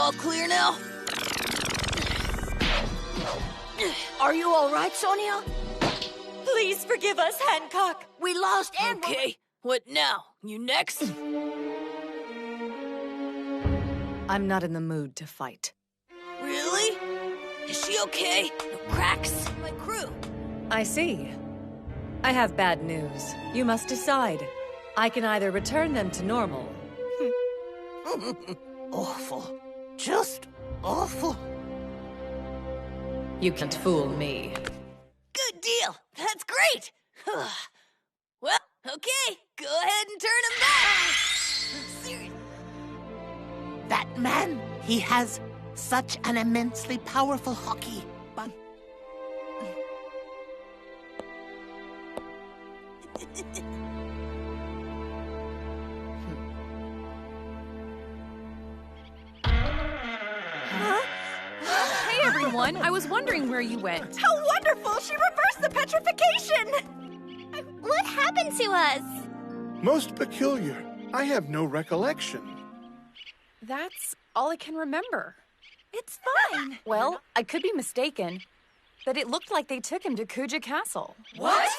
all clear now? Are you all right, Sonia? Please forgive us, Hancock. We lost and... Okay, what now? You next? I'm not in the mood to fight. Really? Is she okay? No cracks? My crew. I see. I have bad news. You must decide. I can either return them to normal. Awful. Just awful. You can't fool me. Good deal. That's great. Well, okay. Go ahead and turn him back. Seriously. That man, he has such an immensely powerful hockey, but... Hey everyone, I was wondering where you went. How wonderful! She reversed the petrification! What happened to us? Most peculiar. I have no recollection. That's all I can remember. It's fine. Well, I could be mistaken, but it looked like they took him to Kuja Castle. What?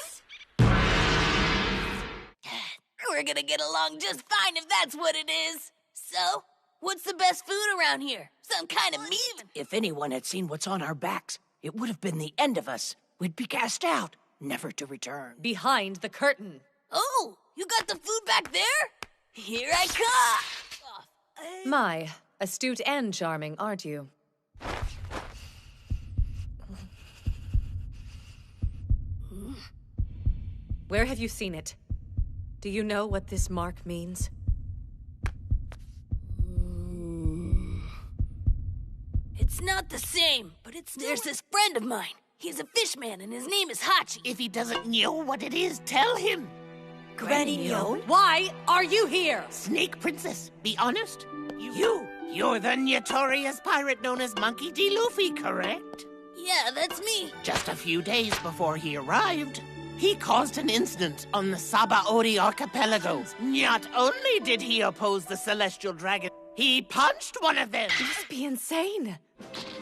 We're gonna get along just fine if that's what it is. So, what's the best food around here? Some kind of meat? If anyone had seen what's on our backs, it would have been the end of us. We'd be cast out, never to return. Behind the curtain. Oh, you got the food back there? Here I come! My, astute and charming, aren't you? Where have you seen it? Do you know what this mark means? It's not the same, but there's this friend of mine. He's a fishman and his name is Hachi. If he doesn't know what it is, tell him. Granny Nyon? Why are you here? Snake Princess, be honest. You're the notorious pirate known as Monkey D. Luffy, correct? Yeah, that's me. Just a few days before he arrived, he caused an incident on the Sabaody Archipelago. Not only did he oppose the Celestial Dragon, he punched one of them. You must be insane.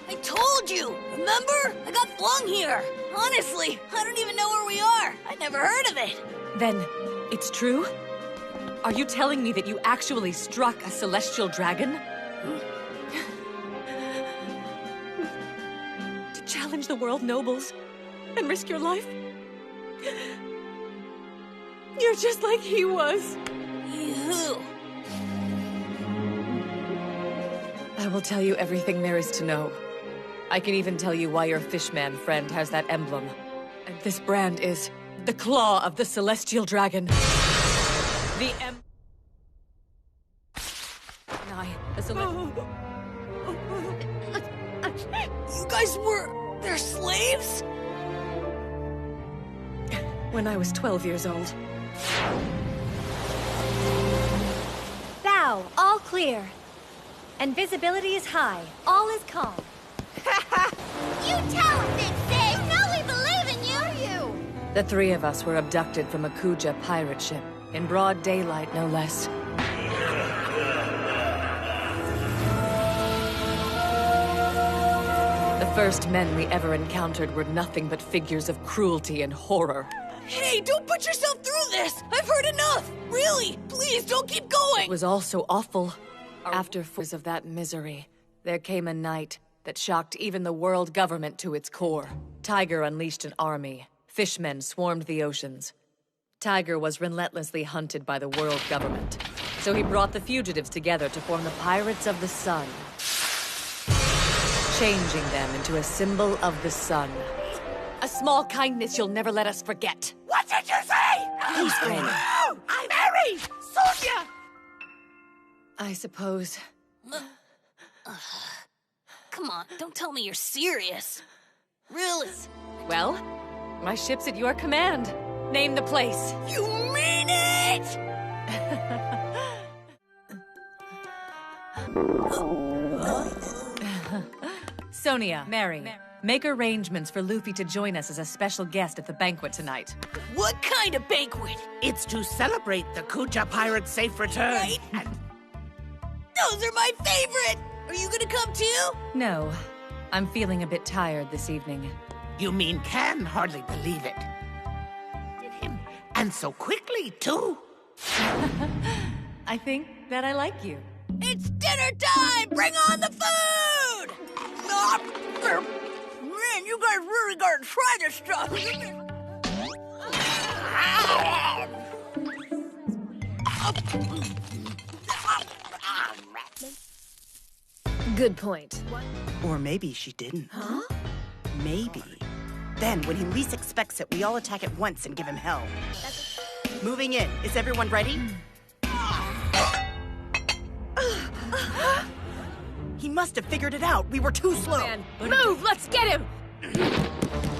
I told you, remember? I got flung here. Honestly, I don't even know where we are. I never heard of it. Then, it's true? Are you telling me that you actually struck a celestial dragon? To challenge the world nobles and risk your life? You're just like he was. Who? I will tell you everything there is to know. I can even tell you why your fishman friend has that emblem. And this brand is the claw of the celestial dragon. The You guys were their slaves? When I was 12 years old. Bow, all clear. And visibility is high. All is calm. You tell him, Big Sid! You know we believe in you! Are you? The three of us were abducted from a Kuja pirate ship. In broad daylight, no less. The first men we ever encountered were nothing but figures of cruelty and horror. Hey, don't put yourself through this! I've heard enough! Really, please don't keep going! It was all so awful. After 4 years of that misery, there came a night that shocked even the world government to its core. Tiger unleashed an army. Fishmen swarmed the oceans. Tiger was relentlessly hunted by the world government. So he brought the fugitives together to form the Pirates of the Sun, changing them into a symbol of the sun. A small kindness you'll never let us forget. What did you say? Who's friend? I'm Mary! Sonia! I suppose. Come on, don't tell me you're serious. Really? Well, my ship's at your command. Name the place. You mean it?! Sonia, Mary, make arrangements for Luffy to join us as a special guest at the banquet tonight. What kind of banquet? It's to celebrate the Kuja pirate's safe return. Right? Those are my favorite! Are you gonna come too? No, I'm feeling a bit tired this evening. You mean can hardly believe it. Did him, and so quickly, too. I think that I like you. It's dinner time! Bring on the food! Man, you guys really gotta try this stuff. Good point. Or maybe she didn't. Huh? Maybe. Then, when he least expects it, we all attack at once and give him hell. Moving in. Is everyone ready? He must have figured it out. We were too slow. Man, move! Let's get him!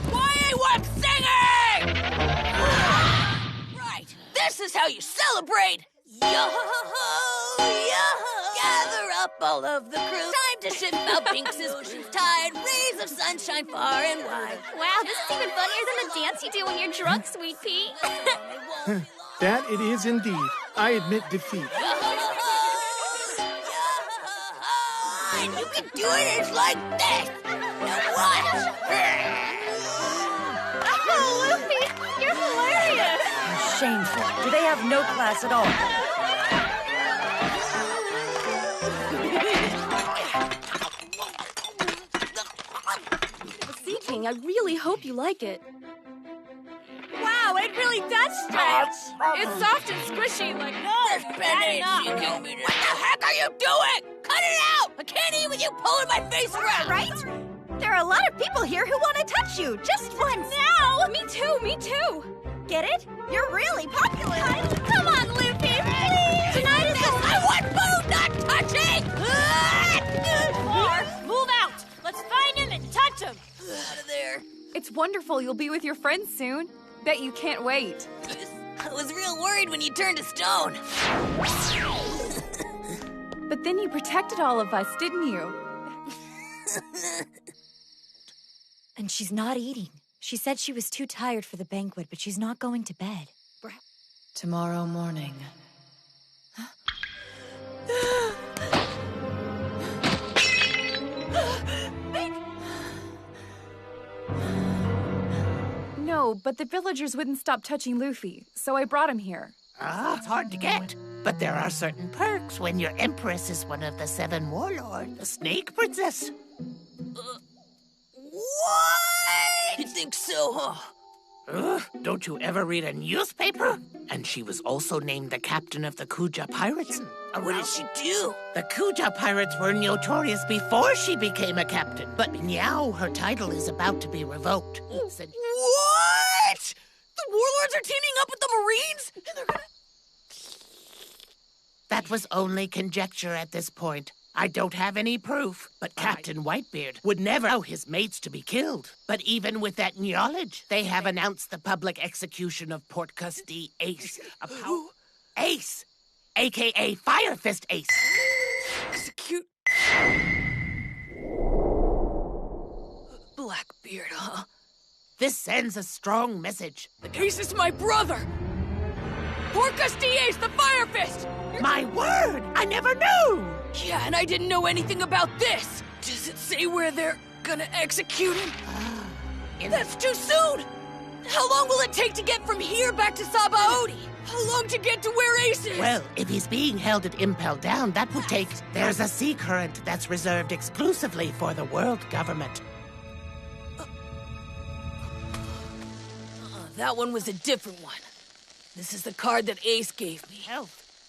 Why ain't one singing? Right, this is how you celebrate! Yo-ho-ho, yo-ho! Gather up all of the crew. Time to shift out Binks's tide. Rays of sunshine far and wide. Wow, this is even funnier than the dance you do when you're drunk, Sweet Pea. That it is indeed. I admit defeat. And you can do it just like this. Now watch. Oh, Luffy, you're hilarious. Shameful. Do they have no class at all? Sea King, I really hope you like it. Wow, it really does stretch. It's soft and squishy, like, There's Benny and What the heck are you doing? Cut it out! I can't eat with you pulling my face around. Right? There are a lot of people here who want to touch you, just once. no! Me too, me too. Get it? You're really popular. Come on, Luffy, please. Tonight is I want food, not touching! Or, move out. Let's find him and touch him. Out of there. It's wonderful you'll be with your friends soon. Bet you can't wait. I was real worried when you turned to stone. But then you protected all of us, didn't you? And she's not eating. She said she was too tired for the banquet, but she's not going to bed. Tomorrow morning. No, but the villagers wouldn't stop touching Luffy, so I brought him here. It's hard to get. But there are certain perks when your empress is one of the 7 warlords, the Snake Princess. What? You think so, huh? Don't you ever read a newspaper? And she was also named the captain of the Kuja Pirates. What did she do? The Kuja Pirates were notorious before she became a captain. But now her title is about to be revoked. What? The warlords are teaming up with the Marines? And they're gonna... That was only conjecture at this point. I don't have any proof, but Captain Whitebeard would never allow his mates to be killed. But even with that knowledge, they have announced the public execution of Port Custody Ace. Ace! A.K.A. Fire Fist Ace. Execute... Blackbeard, huh? This sends a strong message. Ace is my brother! Porcus D. Ace, the Fire Fist! My word! I never knew! Yeah, and I didn't know anything about this. Does it say where they're gonna execute him? That's too soon! How long will it take to get from here back to Sabaody? How long to get to where Ace is? Well, if he's being held at Impel Down, that would take... There's a sea current that's reserved exclusively for the world government. That one was a different one. This is the card that Ace gave me.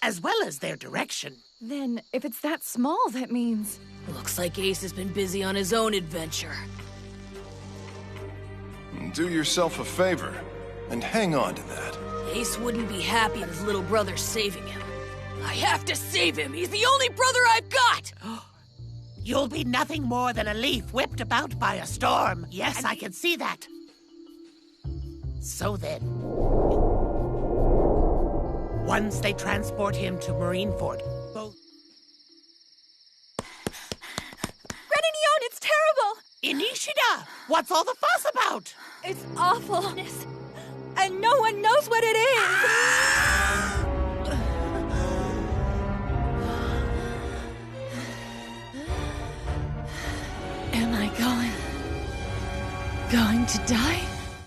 As well as their direction. Then, if it's that small, that means... Looks like Ace has been busy on his own adventure. Do yourself a favor, and hang on to that. Ace wouldn't be happy with his little brother saving him. I have to save him! He's the only brother I've got! You'll be nothing more than a leaf whipped about by a storm. Yes, I can see that. So then... Once they transport him to Marineford, both... Reninion, it's terrible! Inishida! What's all the fuss about? It's awful. And no one knows what it is! going to die?